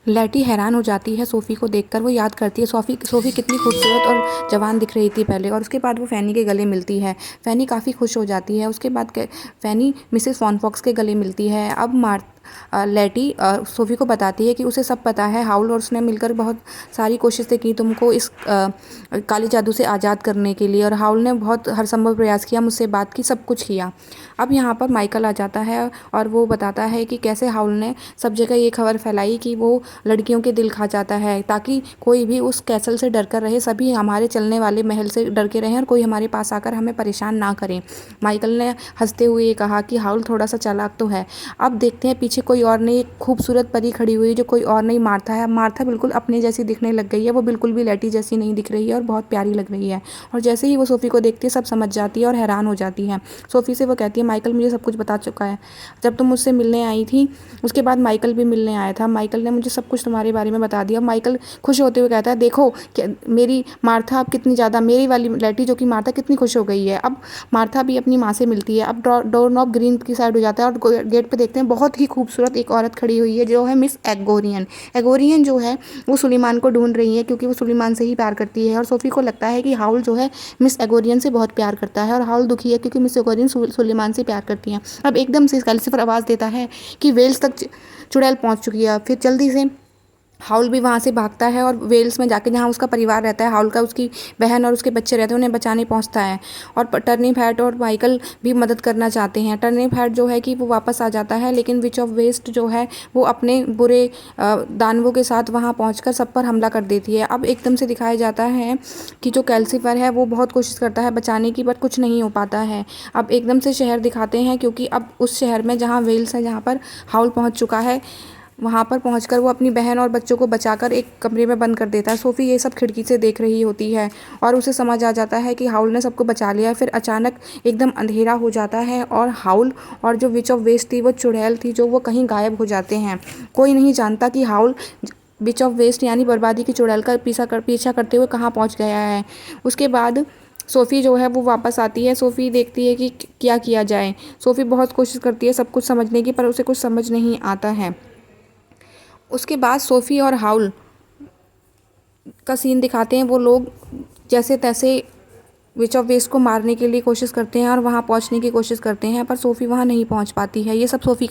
लैटी हैरान हो जाती है सोफ़ी को देखकर। वो याद करती है सोफ़ी कितनी खूबसूरत और जवान दिख रही थी पहले। और उसके बाद वो फ़ैनी के गले मिलती है। फ़ैनी काफ़ी खुश हो जाती है। उसके बाद फ़ैनी मिसेस फॉन फॉक्स के गले मिलती है। अब लैटी सोफ़ी को बताती है कि उसे सब पता है। हाउल और उसने मिलकर बहुत सारी कोशिशें की तुमको इस काले जादू से आज़ाद करने के लिए, और हाउल ने बहुत हर संभव प्रयास किया, मुझसे बात की, सब कुछ किया। अब यहाँ पर माइकल आ जाता है और वो बताता है कि कैसे हाउल ने सब जगह ये खबर फैलाई कि वो लड़कियों के दिल खा जाता है, ताकि कोई भी उस कैसल से डर कर रहे, सभी हमारे चलने वाले महल से डर के रहें और कोई हमारे पास आकर हमें परेशान ना करें। माइकल ने हंसते हुए कहा कि हाउल थोड़ा सा चालाक तो है। अब देखते हैं पीछे कोई और नहीं, एक खूबसूरत परी खड़ी हुई है जो कोई और नहीं मार्था है। मार्था बिल्कुल अपने जैसी दिखने लग गई है। वो बिल्कुल भी लैटी जैसी नहीं दिख रही है और बहुत प्यारी लग रही है। और जैसे ही वो सोफ़ी को देखती है सब समझ जाती है और हैरान हो जाती है। सोफ़ी से वो कहती है माइकल मुझे सब कुछ बता चुका है। जब तुम मुझसे मिलने आई थी उसके बाद माइकल भी मिलने आया था। माइकल ने मुझे सब कुछ तुम्हारे बारे में बता दिया। माइकल खुश होते हुए कहता है देखो मेरी मार्था अब कितनी ज़्यादा, मेरी वाली लैटी जो कि मार्था कितनी खुश हो गई है। अब मार्था भी अपनी माँ से मिलती है। अब डोर नॉब ग्रीन की साइड हो जाता है और गेट पे देखते हैं बहुत ही खूबसूरत एक औरत खड़ी हुई है जो है मिस एगोरियन। एगोरियन जो है वो सुलेमान को ढूंढ रही है क्योंकि वो सुलेमान से ही प्यार करती है। और सोफ़ी को लगता है कि हाउल जो है मिस एगोरियन से बहुत प्यार करता है और हाउल दुखी है क्योंकि मिस एगोरियन सुलेमान से प्यार करती है। अब एकदम से कैल्सिफर आवाज़ देता है कि वेल्स तक चुड़ैल पहुंच चुकी है। फिर जल्दी से हाउल भी वहाँ से भागता है और वेल्स में जाके जहाँ उसका परिवार रहता है, हाउल का उसकी बहन और उसके बच्चे रहते हैं, उन्हें बचाने पहुँचता है। और टर्निप हैट और माइकल भी मदद करना चाहते हैं। टर्निप हैट जो है कि वो वापस आ जाता है, लेकिन विच ऑफ वेस्ट जो है वो अपने बुरे दानवों के साथ वहाँ पहुँचकर सब पर हमला कर देती है। अब एकदम से दिखाया जाता है कि जो कैल्सिफर है वो बहुत कोशिश करता है बचाने की, बट कुछ नहीं हो पाता है। अब एकदम से शहर दिखाते हैं क्योंकि अब उस शहर में जहाँ वेल्स है, जहाँ पर हाउल पहुँच चुका है, वहाँ पर पहुंचकर वो अपनी बहन और बच्चों को बचाकर एक कमरे में बंद कर देता है। सोफ़ी ये सब खिड़की से देख रही होती है और उसे समझ आ जाता है कि हाउल ने सबको बचा लिया है। फिर अचानक एकदम अंधेरा हो जाता है और हाउल और जो विच ऑफ वेस्ट थी, वो चुड़ैल थी, जो वो कहीं गायब हो जाते हैं। कोई नहीं जानता कि हाउल विच ऑफ वेस्ट यानी बर्बादी की चुड़ैल का पीछा करते हुए कहाँ पहुँच गया है। उसके बाद सोफ़ी जो है वो वापस आती है। सोफ़ी देखती है कि क्या किया जाए। सोफ़ी बहुत कोशिश करती है सब कुछ समझने की, पर उसे कुछ समझ नहीं आता है। उसके बाद सोफ़ी और हाउल का सीन दिखाते हैं। वो लोग जैसे तैसे विच ऑफ वेस्ट को मारने के लिए कोशिश करते हैं और वहाँ पहुँचने की कोशिश करते हैं, पर सोफ़ी वहाँ नहीं पहुँच पाती है। ये सब सोफ़ी